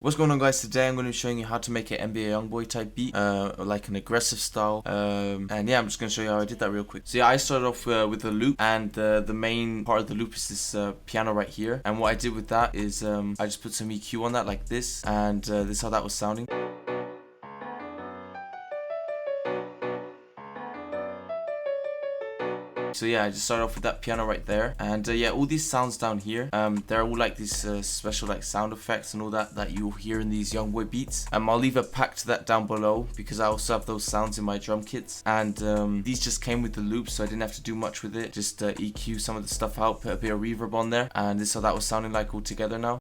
What's going on, guys? Today I'm going to be showing you how to make an NBA YoungBoy type beat, like an aggressive style, and yeah, I'm just going to show you how I did that real quick. So yeah, I started off with a loop, and the main part of the loop is this piano right here, and what I did with that is I just put some EQ on that like this, and this is how that was sounding. So yeah, I just started off with that piano right there, and yeah, all these sounds down here, they're all like these special like sound effects and all that you'll hear in these YoungBoy beats. I'll leave a pack to that down below because I also have those sounds in my drum kits, and these just came with the loop, so I didn't have to do much with it. Just EQ some of the stuff out, put a bit of reverb on there, and this is how that was sounding like all together now.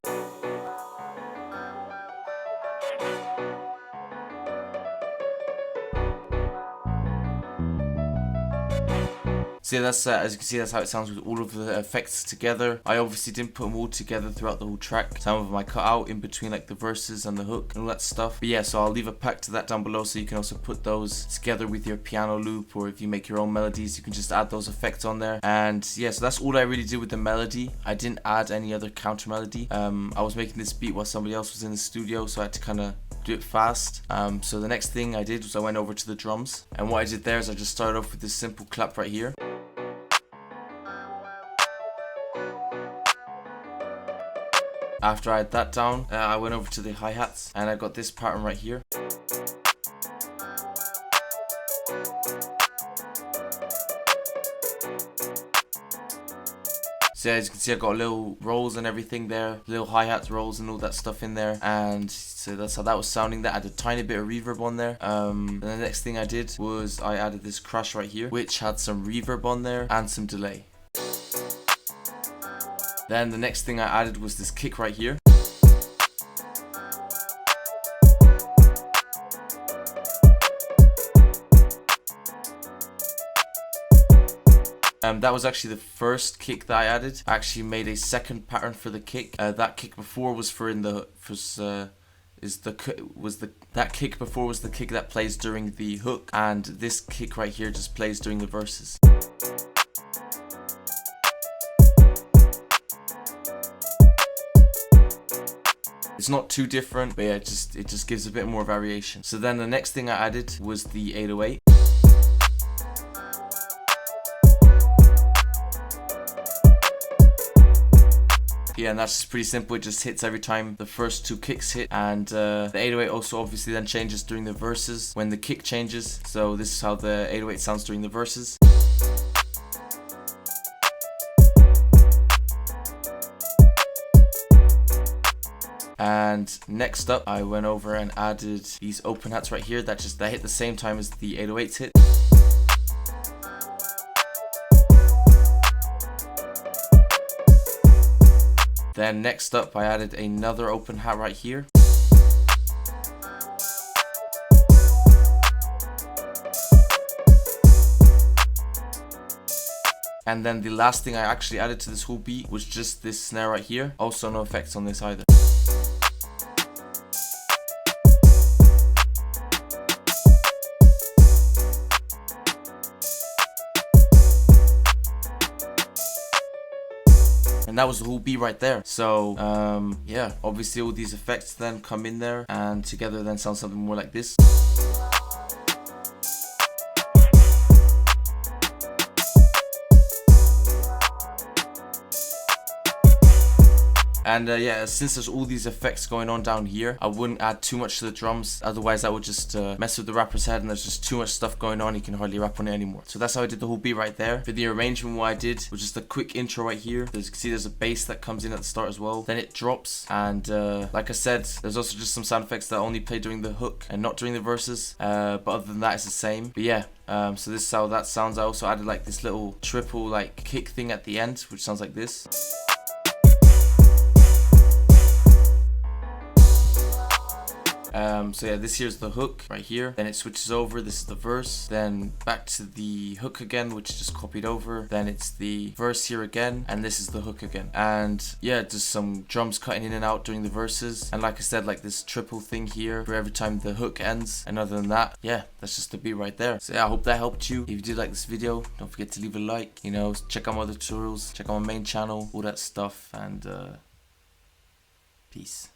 So yeah, that's as you can see, that's how it sounds with all of the effects together. I obviously didn't put them all together throughout the whole track. Some of them I cut out in between like the verses and the hook and all that stuff. But yeah, so I'll leave a pack to that down below so you can also put those together with your piano loop, or if you make your own melodies, you can just add those effects on there. And yeah, so that's all I really did with the melody. I didn't add any other counter melody. I was making this beat while somebody else was in the studio, so I had to kind of do it fast. So the next thing I did was I went over to the drums, and what I did there is I just started off with this simple clap right here. After I had that down, I went over to the hi-hats, and I got this pattern right here. So as you can see, I got little rolls and everything there, little hi-hats, rolls and all that stuff in there, and so that's how that was sounding. That had a tiny bit of reverb on there. And the next thing I did was I added this crash right here, which had some reverb on there and some delay. Then the next thing I added was this kick right here. That was actually the first kick that I added. I actually made a second pattern for the kick. That kick before was that kick before was the kick that plays during the hook, and this kick right here just plays during the verses. It's not too different, but yeah, it just gives a bit more variation. So then the next thing I added was the 808. Yeah, and that's just pretty simple. It just hits every time the first two kicks hit, and the 808 also obviously then changes during the verses when the kick changes. So this is how the 808 sounds during the verses. And next up, I went over and added these open hats right here that hit the same time as the 808s hit. Then next up, I added another open hat right here. And then the last thing I actually added to this whole beat was just this snare right here. Also no effects on this either. And that was the whole beat right there. So yeah, obviously all these effects then come in there, and together then sound something more like this. And yeah, since there's all these effects going on down here, I wouldn't add too much to the drums, otherwise that would just mess with the rapper's head, and there's just too much stuff going on, you can hardly rap on it anymore. So that's how I did the whole beat right there. For the arrangement, what I did was just a quick intro right here. As you can see, there's a bass that comes in at the start as well, then it drops, and like I said, there's also just some sound effects that only play during the hook and not during the verses, but other than that it's the same. But yeah, so this is how that sounds. I also added like this little triple like kick thing at the end, which sounds like this. So yeah, this here's the hook right here, then it switches over, this is the verse, then back to the hook again, which is just copied over, then it's the verse here again, and this is the hook again. And yeah, just some drums cutting in and out during the verses, and like I said, like this triple thing here for every time the hook ends. And other than that, yeah, that's just the beat right there. So yeah, I hope that helped you. If you did like this video, don't forget to leave a like, you know, check out my other tutorials, check out my main channel, all that stuff, and peace.